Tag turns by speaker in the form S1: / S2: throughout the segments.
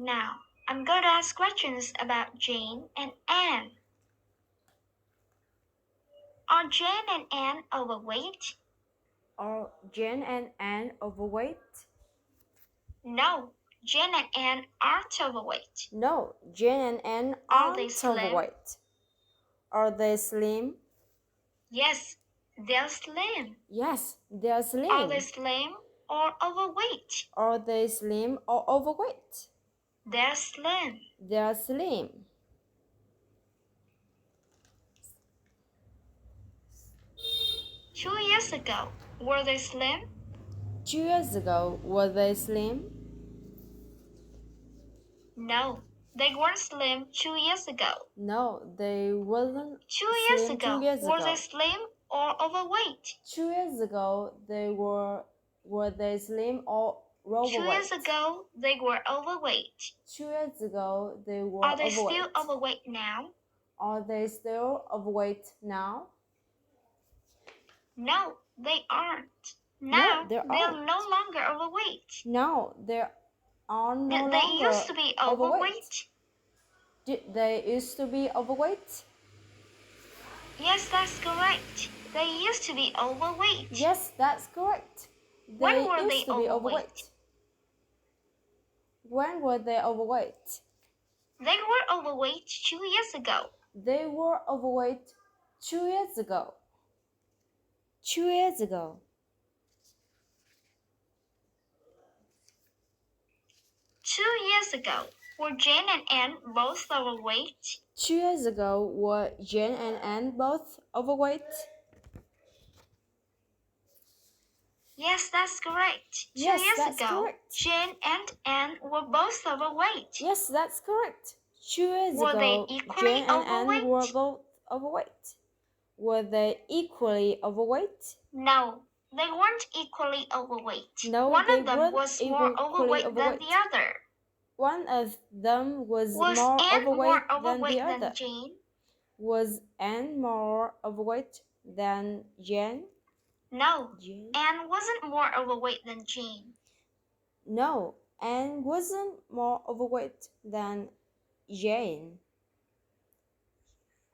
S1: Now, I'm going to ask questions about Jane and Anne. Are Jane and Anne overweight?
S2: Are Jane and Anne overweight?
S1: No, Jane and Anne aren't overweight.
S2: No, Jane and Anne
S1: Are they
S2: aren't
S1: slim?
S2: overweight. Are they slim?
S1: Yes, they're slim.
S2: Yes, they're slim.
S1: Are they slim or overweight?
S2: Are they slim or overweight?
S1: They're slim.
S2: They're slim.
S1: 2 years ago, were they slim?
S2: 2 years ago, were they slim?
S1: No, they weren't slim 2 years ago.
S2: No, they wasn't
S1: 2 years
S2: slim
S1: ago,
S2: 2 years
S1: were
S2: ago.
S1: they slim or overweight?
S2: 2 years ago, were they slim or overweight?
S1: 2 years ago, they were overweight.
S2: 2 years ago, they were
S1: Are they
S2: overweight.
S1: still overweight now?
S2: Are they still overweight now?
S1: No, they aren't. Now,
S2: No, they
S1: they're
S2: aren't.
S1: no longer overweight.
S2: No, they are no
S1: Did
S2: longer
S1: they used to be overweight?
S2: Did they used to be overweight?
S1: Yes, that's correct. They used to be overweight.
S2: Yes, that's correct.
S1: When were
S2: used
S1: they
S2: to be
S1: overweight?
S2: When were they overweight?
S1: They were overweight 2 years ago.
S2: They were overweight 2 years ago. 2 years ago.
S1: 2 years ago, were Jane and Anne both overweight?
S2: 2 years ago, were Jane and Anne both overweight?
S1: Yes, that's correct. 2
S2: Yes,
S1: years
S2: that's
S1: ago,
S2: correct.
S1: Jane and Anne were both overweight.
S2: Yes, that's correct. 2 years
S1: Were
S2: ago,
S1: they equally
S2: Jane and Anne
S1: overweight?
S2: were both overweight. Were they equally overweight?
S1: No, they weren't equally overweight.
S2: No,
S1: One
S2: they
S1: of them
S2: weren't
S1: was more
S2: equally
S1: overweight than
S2: overweight.
S1: the other.
S2: One of them was
S1: Was
S2: more
S1: Anne
S2: overweight
S1: more
S2: than
S1: overweight
S2: the
S1: than
S2: other.
S1: Jane?
S2: Was Anne more overweight than Jane?
S1: No,
S2: Jane?
S1: Anne wasn't more overweight than Jane.
S2: No, Anne wasn't more overweight than Jane.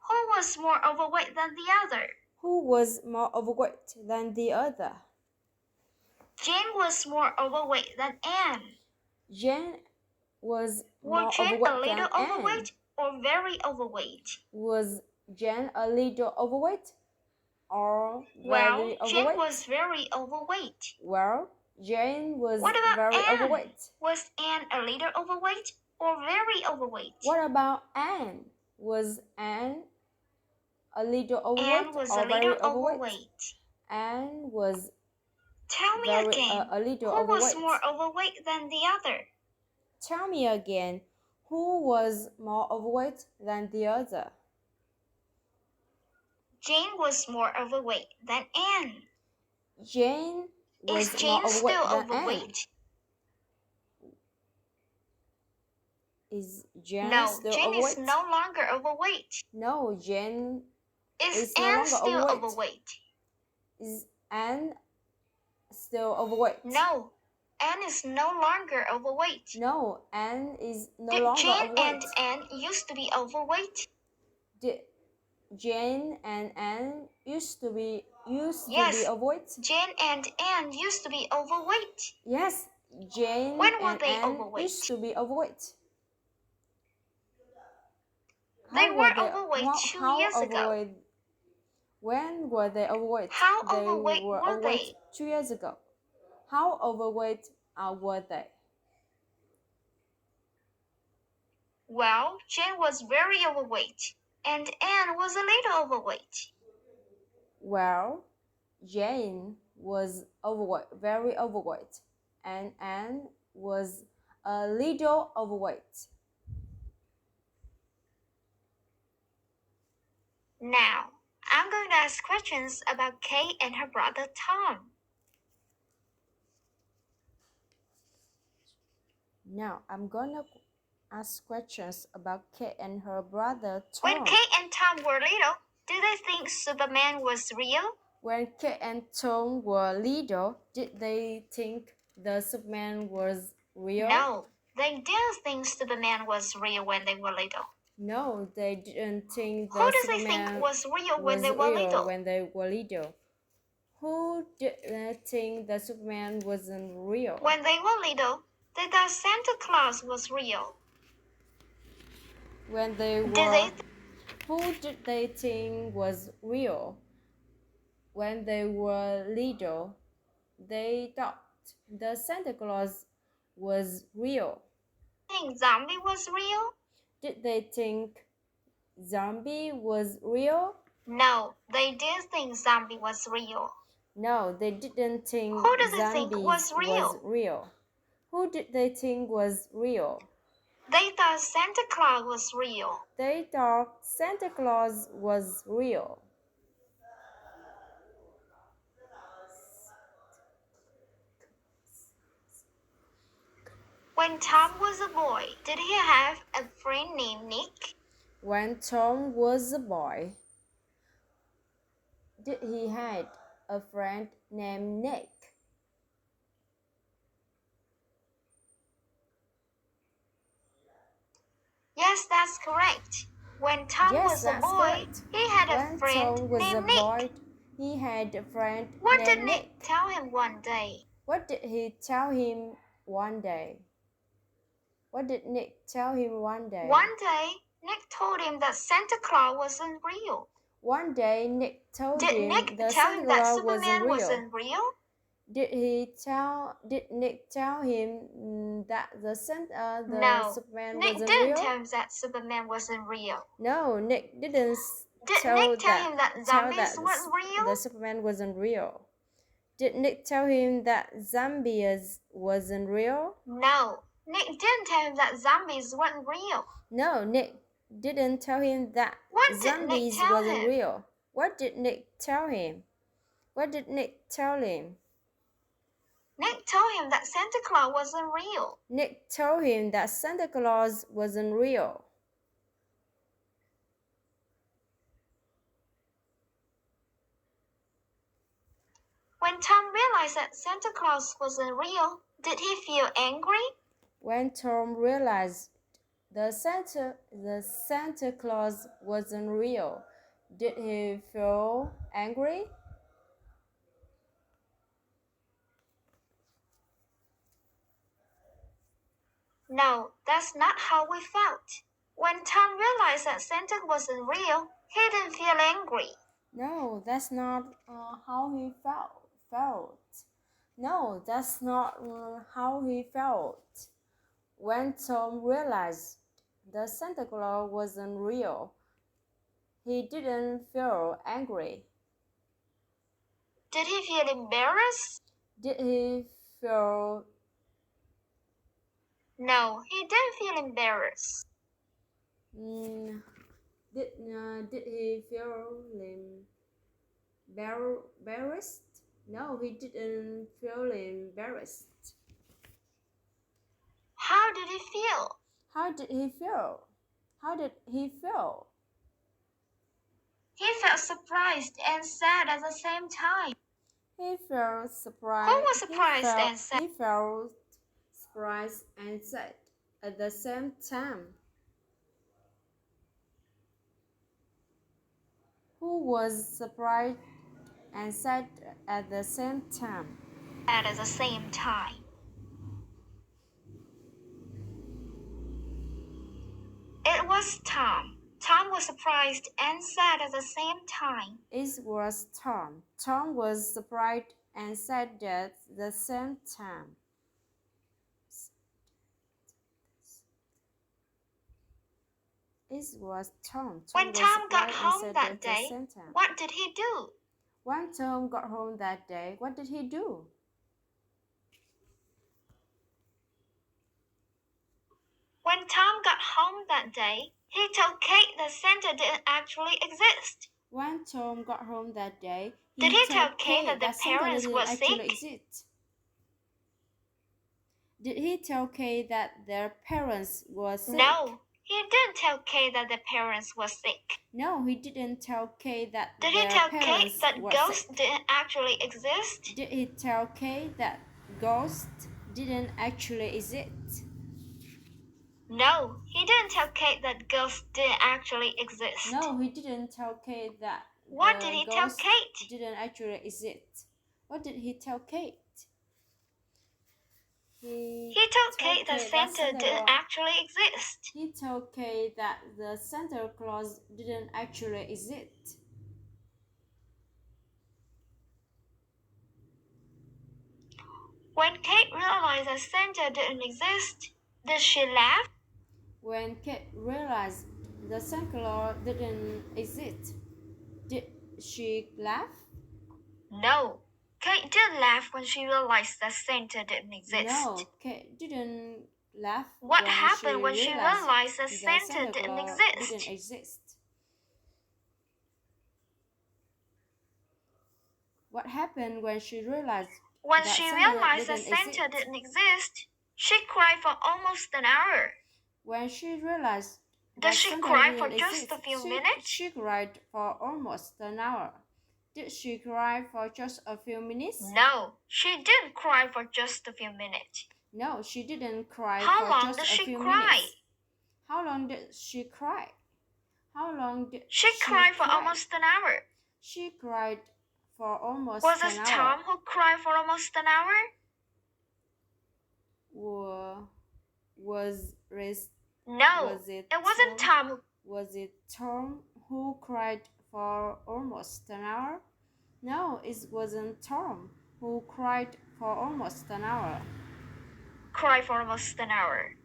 S1: Who was more overweight than the other?
S2: Who was more overweight than the other?
S1: Jane was more overweight than Anne.
S2: Jane was
S1: Were
S2: more
S1: Jane
S2: overweight
S1: a little
S2: than Anne.
S1: overweight or very overweight?
S2: Was Jane a little overweight or
S1: Well,
S2: very
S1: Jane
S2: overweight?
S1: was very overweight.
S2: Well, Jane was
S1: What about
S2: very
S1: Anne?
S2: overweight.
S1: Was Anne a little overweight or very overweight?
S2: What about Anne? Was Anne a little overweight
S1: Anne was
S2: or
S1: a
S2: very
S1: little
S2: overweight?
S1: overweight.
S2: Anne was
S1: Tell me
S2: very
S1: again,
S2: a little
S1: who was
S2: overweight.
S1: more overweight than the other?
S2: Tell me again, who was more overweight than the other?
S1: Jane was more overweight than Anne.
S2: Jane was
S1: Is
S2: more
S1: Jane
S2: overweight
S1: still
S2: than Anne.
S1: overweight?
S2: Is Jane
S1: No,
S2: still
S1: Jane
S2: overweight?
S1: is no longer overweight.
S2: No, Jane
S1: Is
S2: no
S1: Anne
S2: longer
S1: still
S2: overweight.
S1: overweight?
S2: Is Anne still overweight?
S1: No, Anne is no longer overweight.
S2: No, Anne is no
S1: Did
S2: longer
S1: Jane
S2: overweight.
S1: and Anne used to be overweight?
S2: Did Jane and Anne used to be
S1: Yes,
S2: overweight?
S1: Jane and Anne used to be overweight.
S2: Yes, Jane
S1: When were
S2: and
S1: they
S2: Anne
S1: overweight?
S2: used to be overweight.
S1: They
S2: How
S1: were
S2: they,
S1: overweight
S2: how,
S1: 2
S2: how
S1: years ago.
S2: overweight? When were they overweight?
S1: How
S2: They
S1: overweight
S2: were
S1: were
S2: overweight
S1: they?
S2: 2 years ago. How overweight were they?
S1: Well, Jane was very overweight, and Anne was a little overweight.
S2: Well, Jane was overweight, very overweight, and Anne was a little overweight.
S1: Now, I'm going to ask questions about Kay and her brother Tom.
S2: Now, I'm gonna ask questions about Kate and her brother Tom.
S1: When Kay and Tom were little, did they think Superman was real?
S2: When Kate and Tom were little, did they think the Superman was real?
S1: No, They didn't think Superman was real when they were little.
S2: No, they didn't think
S1: Who
S2: the
S1: did they think
S2: Superman
S1: was real when
S2: was
S1: they were
S2: real
S1: little?
S2: when they were little. Who didn't think the Superman wasn't real?
S1: When they were little, they thought Santa Claus was real.
S2: When they
S1: Did
S2: were,
S1: they
S2: who did they think was real? When they were little, they thought the Santa Claus was real.
S1: think zombie was real?
S2: Did they think zombie was real?
S1: No, they didn't think zombie was real.
S2: No, they didn't think
S1: Who did they think
S2: zombies
S1: was real?
S2: real. Who did they think was real?
S1: They thought Santa Claus was real.
S2: They thought Santa Claus was real.
S1: When Tom was a boy, did he have a friend named Nick?
S2: When Tom was a boy, did he had a friend named Nick?
S1: Yes, that's correct. When Tom was a boy,
S2: correct.
S1: he had a
S2: When
S1: friend
S2: Tom was a
S1: named Nick.
S2: boy, he had a friend
S1: What did
S2: named
S1: Nick tell him one day?
S2: What did he tell him one day? What did Nick tell him one day?
S1: One day, Nick told him that Santa Claus wasn't real.
S2: One day, Nick told
S1: Did
S2: him
S1: Nick
S2: the
S1: tell
S2: Santa
S1: him that
S2: Claus
S1: Superman wasn't real?
S2: Did Nick tell him that the
S1: No,
S2: Superman
S1: Nick
S2: wasn't
S1: didn't
S2: real?
S1: tell him that Superman wasn't real.
S2: No, Nick didn't
S1: Did Nick tell him that zombies weren't real?
S2: the Superman wasn't real. Did Nick tell him that zombies wasn't real?
S1: No, Nick didn't tell him that zombies weren't real.
S2: No, Nick didn't tell him that
S1: What did Nick
S2: zombies
S1: tell
S2: wasn't
S1: him?
S2: real. What did Nick tell him? What did Nick tell him?
S1: Nick told him that Santa Claus wasn't real.
S2: Nick told him that Santa Claus wasn't real.
S1: When Tom realized that Santa Claus wasn't real, did he feel angry?
S2: When Tom realized the Santa Claus wasn't real, did he feel angry?
S1: No, that's not how we felt. When Tom realized that Santa wasn't real, he didn't feel angry.
S2: No, that's not how he felt. No, that's not how he felt. When Tom realized the Santa Claus wasn't real, he didn't feel angry.
S1: Did he feel embarrassed?
S2: Did he feel?
S1: No, he didn't feel embarrassed.
S2: Did he feel embarrassed? No, he didn't feel embarrassed.
S1: How did he feel?
S2: How did he feel? How did he feel?
S1: He felt surprised and sad at the same time.
S2: He felt surprised.
S1: Who was surprised and sad?
S2: He felt surprised and sad at the same time. Who was surprised and sad at the same time?
S1: At the same time. It was Tom. Tom was surprised and sad at the same time.
S2: It was Tom. Tom was surprised and sad at the same time. It was Tom.
S1: When Tom got home that day, what did he do?
S2: When Tom got home that day, what did he do?
S1: When Tom got home that day, he told Kate that Santa didn't actually exist.
S2: When Tom got home that day,
S1: Did he tell Kate that the
S2: Santa
S1: parents
S2: didn't
S1: were
S2: actually
S1: sick?
S2: exist? Did he tell Kate that their parents were sick?
S1: No, he didn't tell Kate that the parents were sick.
S2: No, he didn't tell Kate that
S1: Did
S2: their
S1: he tell
S2: parents
S1: Kate that
S2: were
S1: ghosts
S2: sick?
S1: didn't actually exist?
S2: Did he tell Kate that ghosts didn't actually exist?
S1: No, he didn't tell Kate that ghosts didn't actually exist.
S2: No, he didn't tell Kate that
S1: What did he tell
S2: ghost
S1: Kate?
S2: didn't actually exist. What did he tell Kate?
S1: He told Kate that Santa didn't actually exist.
S2: He told Kate that the Santa Claus didn't actually exist.
S1: When Kate realized that Santa didn't exist, did she laugh?
S2: When Kate realized the Santa Claus didn't exist, did she laugh?
S1: No. Kate did laugh when she realized that Santa didn't exist.
S2: No, Kate didn't laugh.
S1: What happened when she realized that Santa didn't exist?
S2: What happened when she realized
S1: When she realized that Santa didn't exist, she cried for almost an hour.
S2: When she realized
S1: Did she cry for just a few minutes?
S2: She cried for almost an hour. Did she cry for just a few minutes?
S1: No, she didn't cry for just a few minutes.
S2: No, she didn't cry
S1: How
S2: for
S1: long
S2: just
S1: did
S2: a
S1: she
S2: few
S1: cry?
S2: minutes. How long did she cry? How long did
S1: she cried for almost an hour.
S2: She cried for almost
S1: Was
S2: an
S1: it
S2: hour.
S1: Tom who cried for almost an hour? No, it wasn't Tom.
S2: Was it Tom who cried for almost an hour? No, it wasn't Tom who cried for almost an hour.
S1: Cried for almost an hour.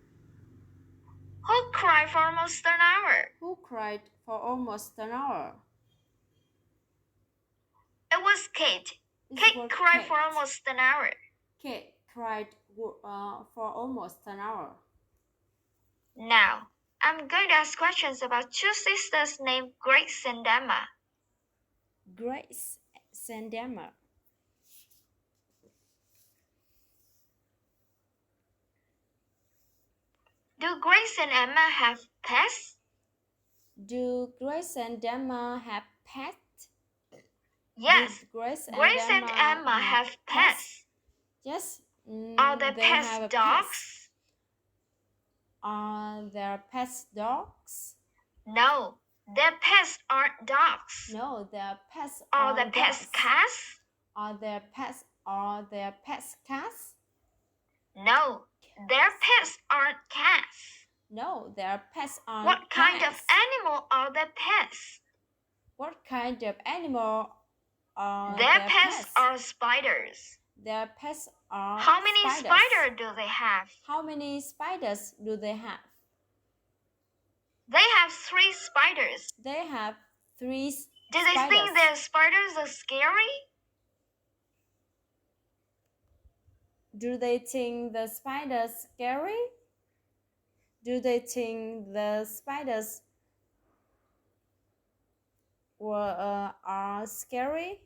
S1: Who cried for almost an hour?
S2: Who cried for almost an hour?
S1: It was Kate. Kate cried for almost an hour.
S2: Kate cried for almost an hour.
S1: Now, I'm going to ask questions about two sisters named Grace and Emma.
S2: Grace and Emma.
S1: Do Grace and Emma have pets?
S2: Do Grace and Emma have pets?
S1: Yes, Grace and Emma have pets.
S2: Yes.
S1: Are their pets dogs?
S2: Are their pets dogs?
S1: No, their pets aren't dogs.
S2: No, their pets
S1: are their pets cats?
S2: Are their pets cats?
S1: No, their pets aren't cats.
S2: No, their pets aren't
S1: What kind
S2: cats.
S1: of animal are their pets?
S2: What kind of animal are
S1: their
S2: their
S1: pets? Are spiders.
S2: Their pets are
S1: How many spiders do they have?
S2: How many spiders do they have?
S1: They have 3 spiders.
S2: They have 3
S1: spiders.
S2: Do
S1: they think their spiders are scary?
S2: Do they think the spiders scary? Do they think the spiders are scary?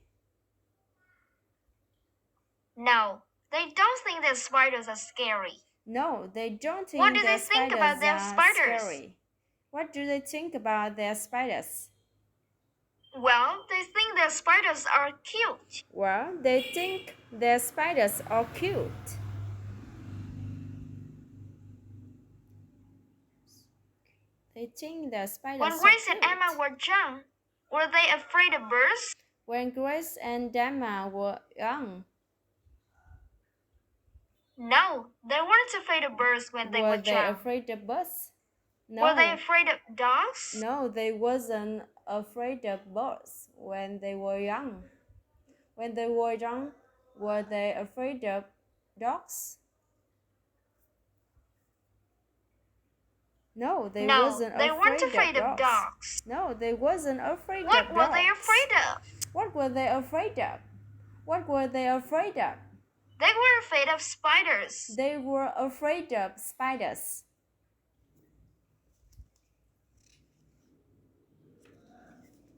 S1: No, they don't think the spiders are scary.
S2: No, they don't think
S1: what do they think about their spiders?
S2: Scary. What do they think about their spiders?
S1: Well, they think their spiders are cute.
S2: Well, they think their spiders are cute. They think their spiders
S1: When Grace and Emma were young, were they afraid of birds?
S2: When Grace and Emma were young.
S1: No, they weren't afraid of birds when they were young.
S2: Were they afraid of birds? No.
S1: Were they afraid of dogs?
S2: No, they wasn't afraid of birds when they were young. When they were young, were they afraid of dogs? No, they wasn't afraid
S1: they weren't afraid of dogs.
S2: No, they wasn't afraid of dogs.
S1: What were they afraid of?
S2: What were they afraid of? What were they afraid of?
S1: They were afraid of spiders.
S2: They were afraid of spiders.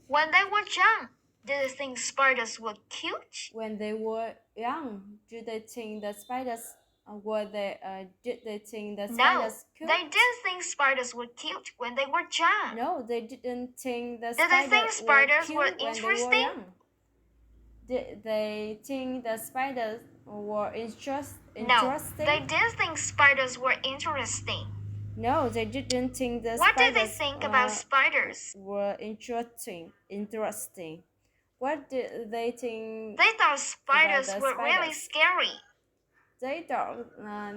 S1: When they were young, did they think spiders were cute?
S2: When they were young, did they think the spiders did they think the spiders cute?
S1: No, they didn't think spiders were cute when they were young.
S2: No, they didn't think the
S1: spiders were cute. Did they think spiders were interesting?
S2: Did they think the spiders were interesting?
S1: No, they didn't think spiders were interesting.
S2: No, they didn't think the
S1: What did they
S2: spiders
S1: think about spiders?
S2: were interesting. What did they think
S1: They thought
S2: about
S1: spiders
S2: the
S1: were really
S2: spiders?
S1: scary.
S2: They thought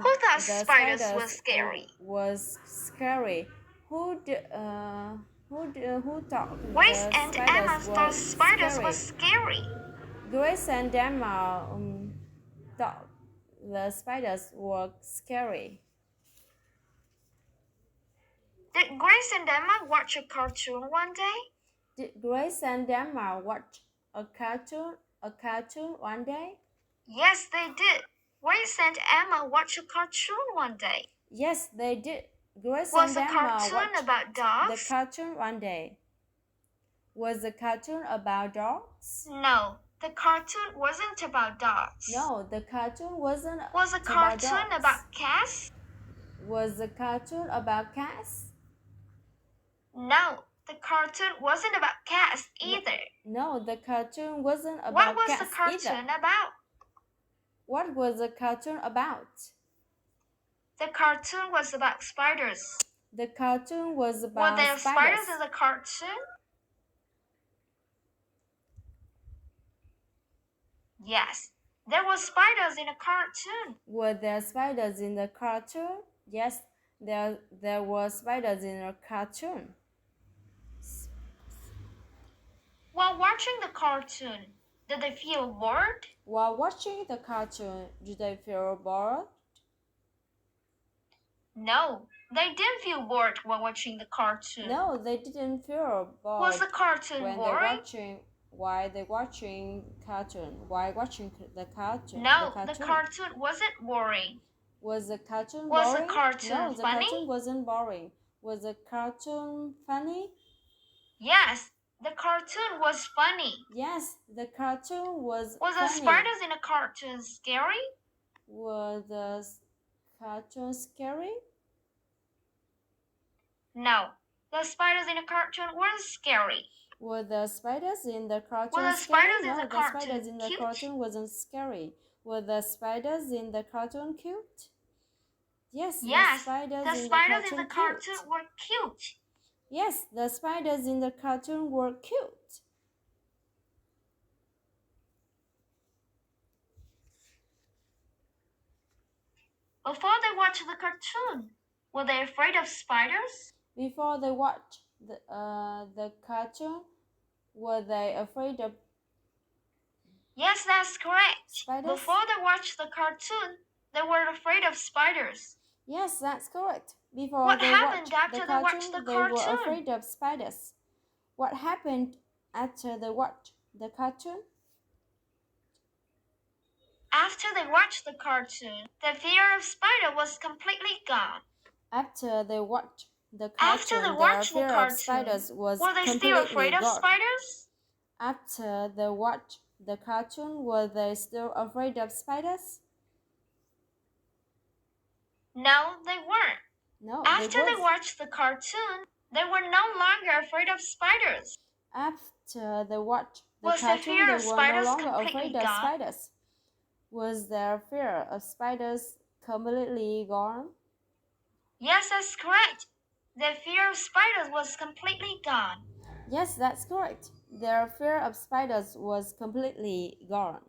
S1: Who thought
S2: the
S1: spiders were
S2: spiders
S1: scary?
S2: was scary. Who d- who thought
S1: Grace
S2: the
S1: and
S2: spiders
S1: Emma
S2: were
S1: thought spiders were
S2: scary?
S1: scary.
S2: Grace and Emma thought the spiders were scary.
S1: Did Grace and Emma watch a cartoon one day?
S2: Did Grace and Emma watch a cartoon one day?
S1: Yes, they did. Grace and Emma watched a cartoon one day.
S2: Yes, they did. Grace
S1: Was
S2: and
S1: the
S2: Emma
S1: cartoon
S2: watched
S1: about dogs?
S2: the cartoon one day. Was the cartoon about dogs?
S1: No, the cartoon wasn't about dogs.
S2: No, the cartoon wasn't
S1: Was the
S2: about
S1: cartoon
S2: dogs.
S1: about cats?
S2: Was the cartoon about cats?
S1: No, the cartoon wasn't about cats either.
S2: No, the cartoon wasn't about
S1: What was
S2: cats
S1: the cartoon
S2: either.
S1: about?
S2: What was the cartoon about?
S1: The cartoon was about spiders.
S2: The cartoon was
S1: Were
S2: about
S1: there
S2: spiders.
S1: spiders in the cartoon? Yes, there were spiders in a cartoon.
S2: Were there spiders in the cartoon? Yes, there were spiders in a cartoon.
S1: While watching the cartoon, did they feel bored?
S2: While watching the cartoon, did they feel bored?
S1: No, they didn't feel bored while watching the cartoon.
S2: No, they didn't feel bored.
S1: Was the cartoon
S2: when
S1: boring?
S2: While watching the cartoon.
S1: No, the cartoon wasn't boring.
S2: Was the cartoon
S1: Was
S2: boring?
S1: the cartoon
S2: No, the
S1: funny?
S2: cartoon wasn't boring. Was the cartoon funny?
S1: Yes, the cartoon was funny.
S2: Yes, the cartoon was
S1: Was
S2: funny.
S1: the spiders in the cartoon scary?
S2: Were the cartoon scary?
S1: No, the spiders in the cartoon weren't scary.
S2: Were the spiders in the cartoon
S1: Were the
S2: scary?
S1: spiders in
S2: No,
S1: the
S2: the
S1: cartoon
S2: spiders in the
S1: cute?
S2: cartoon wasn't scary. Were the spiders in the cartoon cute? Yes,
S1: Yes,
S2: the spiders,
S1: the
S2: in,
S1: spiders
S2: the
S1: in the
S2: cartoon
S1: cartoon
S2: cute.
S1: were cute.
S2: Yes, the spiders in the cartoon were cute.
S1: Before they watched the cartoon, were they afraid of spiders?
S2: Before they watched the cartoon, were they afraid of
S1: Yes, that's correct.
S2: spiders?
S1: Before they watched the cartoon, they were afraid of spiders.
S2: Yes, that's correct. Before
S1: What
S2: they
S1: happened
S2: watched
S1: after
S2: the
S1: they
S2: cartoon,
S1: watched the
S2: they were
S1: cartoon?
S2: afraid of spiders. What happened after they watched the cartoon?
S1: After they watched the cartoon, the fear of spider was completely gone.
S2: After they watched the
S1: After
S2: cartoon,
S1: they
S2: their
S1: watched the
S2: fear of
S1: cartoon,
S2: spiders was
S1: were they still afraid
S2: completely
S1: of
S2: gone.
S1: spiders?
S2: After they watched the cartoon, were they still afraid of spiders?
S1: No, they weren't.
S2: No,
S1: After
S2: they
S1: they
S2: weren't.
S1: watched the cartoon, they were no longer afraid of spiders.
S2: After they watched the
S1: Was the
S2: cartoon,
S1: fear
S2: they
S1: of
S2: were no
S1: spiders
S2: longer
S1: completely
S2: afraid of
S1: gone?
S2: spiders. Was their fear of spiders completely gone?
S1: Yes, that's correct. The fear of spiders was completely gone.
S2: Yes, that's correct. Their fear of spiders was completely gone.